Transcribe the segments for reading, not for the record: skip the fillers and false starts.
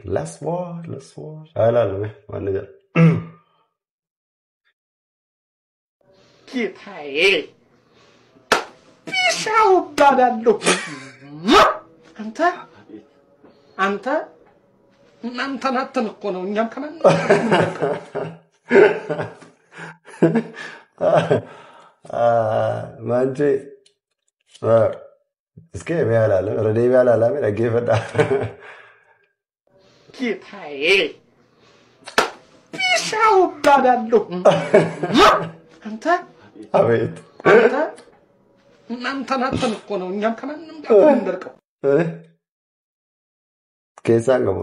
let's watch አላለም ማን ነገር ጌታዬ ቢሻው ባዳለሁ አንተ እናንተን እኮ ነው እኛም ከማን ማንጂ እስኪ ቢያላለ ረዴ ቢያላለ ለጌፈዳ ጌታዬ ቢሻው ባዳለሁ አቤት እናንተን እኮ ነው እኛም ከማንም ጋር እንደርቀው ከሳንገው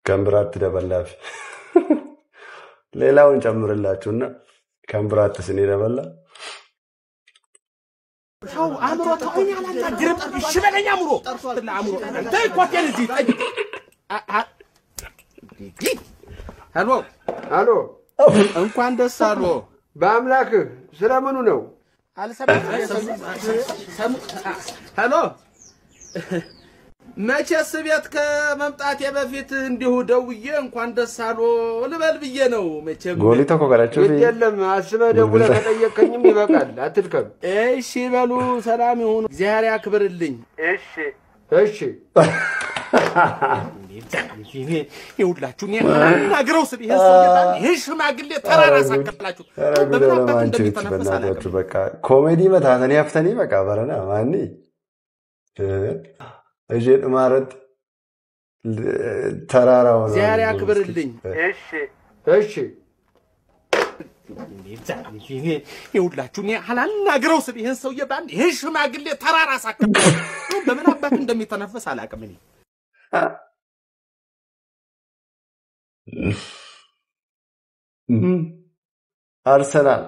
ከምብራት ደበላፍ ሌላውን ጨምርላችሁና ከምብራት ስኒ ደበላ ሻው አምሮ ተቆኛላ ግርም ይሽበለኛ አምሮ አምሮ አንተ ኮቴን እዚ ሄሎ እንኳን ደስ አሎ በአምላክ ስለምኑ ነው ሄሎ መቼስ ቤት ከመምጣቴ በፊት እንዲሁ ደውዬ እንኳን ደስ አሎ ልበል ብዬ ነው መቼም ጎሊ ተቆቀራችሁ የለም አስበ ደውለ ከጠየቀኝም ይበቃል አትልከም እሺ በሉ ሰላም ይሁን እግዚአብሔር ያክብርልኝ እሺ ይውላችሁ ናግረው ስለ ይሄ ሰው ይላል ይሄ ሽማግሌ ተራራ ሳከላችሁ በምን እንደሚተነፈሳላችሁ በቃ ኮሜዲ መታተን ያፍተኒ በቃ በረና ማኒ እጄን ማረጥ ተራራው ነው ዛሬ ያክብርልኝ እሺ ይውላችሁ ናግረው ስለ ይሄ ሰው ይባል ይሄ ሽማግሌ ተራራ ሳከላችሁ በምን አባት እንደሚተነፈስ አላቀም እኔ አርሰናል